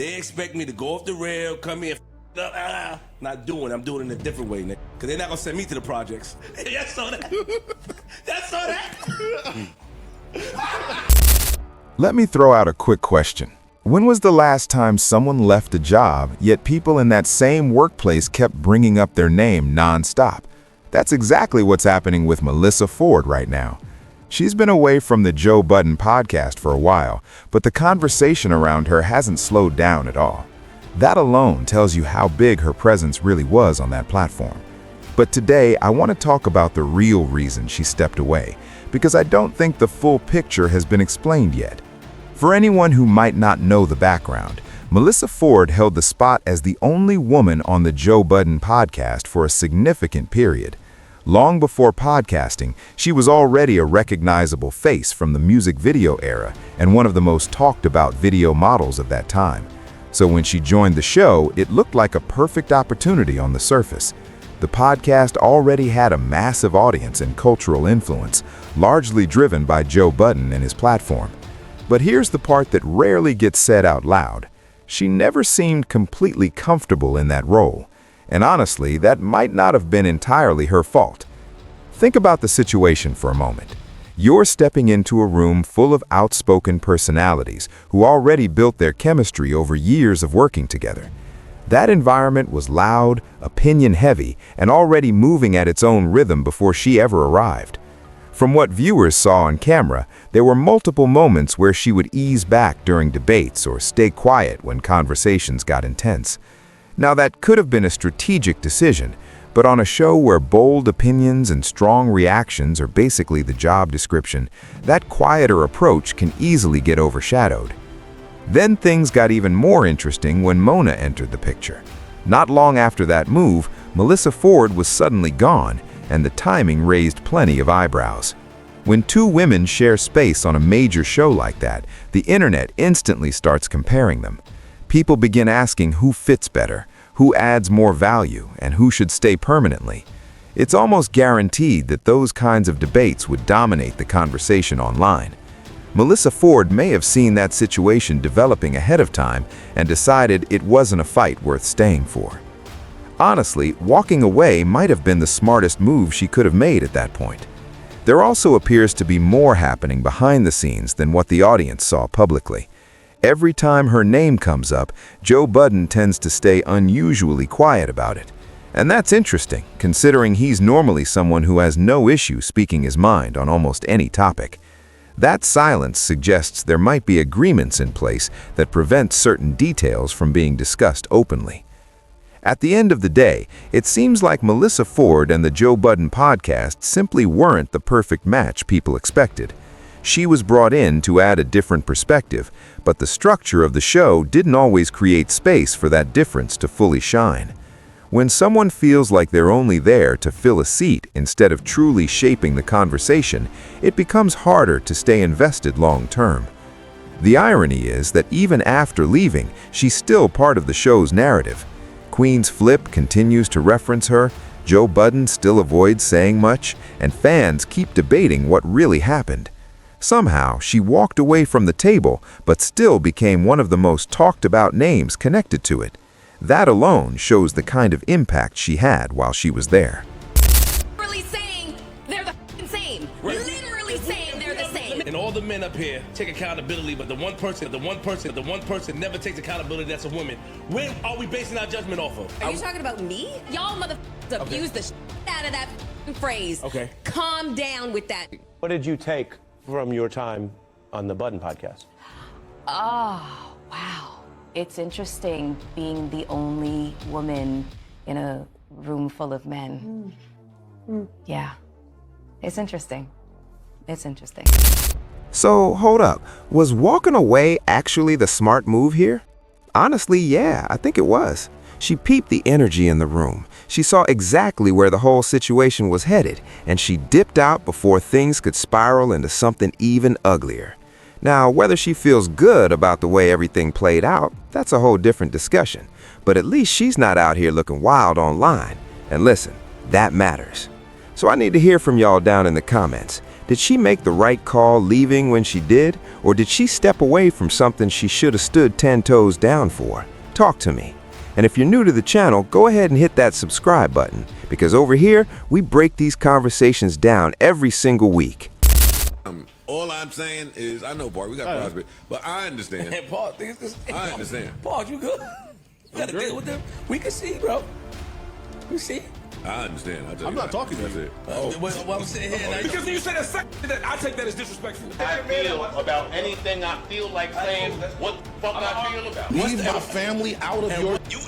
They expect me to go off the rail, come here, not doing it. I'm doing it in a different way, nigga. Because they're not going to send me to the projects. Y'all saw that? Y'all saw that? Let me throw out a quick question. When was the last time someone left a job, yet people in that same workplace kept bringing up their name nonstop? That's exactly what's happening with Melyssa Ford right now. She's been away from the Joe Budden Podcast for a while, but the conversation around her hasn't slowed down at all. That alone tells you how big her presence really was on that platform. But today, I want to talk about the real reason she stepped away, because I don't think the full picture has been explained yet. For anyone who might not know the background, Melyssa Ford held the spot as the only woman on the Joe Budden Podcast for a significant period. Long before podcasting, she was already a recognizable face from the music video era and one of the most talked about video models of that time. So when she joined the show, it looked like a perfect opportunity on the surface. The podcast already had a massive audience and cultural influence, largely driven by Joe Budden and his platform. But here's the part that rarely gets said out loud. She never seemed completely comfortable in that role. And honestly, that might not have been entirely her fault. Think about the situation for a moment. You're stepping into a room full of outspoken personalities who already built their chemistry over years of working together. That environment was loud, opinion-heavy, and already moving at its own rhythm before she ever arrived. From what viewers saw on camera, there were multiple moments where she would ease back during debates or stay quiet when conversations got intense. Now, that could have been a strategic decision, but on a show where bold opinions and strong reactions are basically the job description, that quieter approach can easily get overshadowed. Then things got even more interesting when Mona entered the picture. Not long after that move, Melyssa Ford was suddenly gone, and the timing raised plenty of eyebrows. When two women share space on a major show like that, the internet instantly starts comparing them. People begin asking who fits better, who adds more value, and who should stay permanently. It's almost guaranteed that those kinds of debates would dominate the conversation online. Melyssa Ford may have seen that situation developing ahead of time and decided it wasn't a fight worth staying for. Honestly, walking away might have been the smartest move she could have made at that point. There also appears to be more happening behind the scenes than what the audience saw publicly. Every time her name comes up, Joe Budden tends to stay unusually quiet about it. And that's interesting, considering he's normally someone who has no issue speaking his mind on almost any topic. That silence suggests there might be agreements in place that prevent certain details from being discussed openly. At the end of the day, it seems like Melyssa Ford and the Joe Budden Podcast simply weren't the perfect match people expected. She was brought in to add a different perspective, but the structure of the show didn't always create space for that difference to fully shine. When someone feels like they're only there to fill a seat instead of truly shaping the conversation, it becomes harder to stay invested long term. The irony is that even after leaving, she's still part of the show's narrative. Queenz Flip continues to reference her, Joe Budden still avoids saying much, and fans keep debating what really happened. Somehow, she walked away from the table, but still became one of the most talked about names connected to it. That alone shows the kind of impact she had while she was there. Literally saying they're the same. Literally saying they're the same. And all the men up here take accountability, but the one person never takes accountability, that's a woman. When are we basing our judgment off of? Are you talking about me? Y'all motherfuckers abuse the out of that phrase. Okay. Calm down with that. What did you take from your time on the Budden Podcast? Oh, wow. It's interesting being the only woman in a room full of men. Yeah. It's interesting. It's interesting. So, hold up. Was walking away actually the smart move here? Honestly, yeah, I think it was. She peeped the energy in the room. She saw exactly where the whole situation was headed, and she dipped out before things could spiral into something even uglier. Now, whether she feels good about the way everything played out, that's a whole different discussion. But at least she's not out here looking wild online. And listen, that matters. So I need to hear from y'all down in the comments. Did she make the right call leaving when she did, or did she step away from something she should have stood 10 toes down for? Talk to me. And if you're new to the channel, go ahead and hit that subscribe button, because over here, we break these conversations down every single week. All I'm saying is, I know, Bart, we got Crosby, but I understand. Hey, Paul, I understand. Paul, you good? You gotta deal with them. We can see, bro. We see. I understand. I'm not talking to you. That's it. Well, I'm sitting here now. Because you said that, I take that as disrespectful. I feel about anything I feel like saying, what the fuck I feel about. Leave my family out of your... You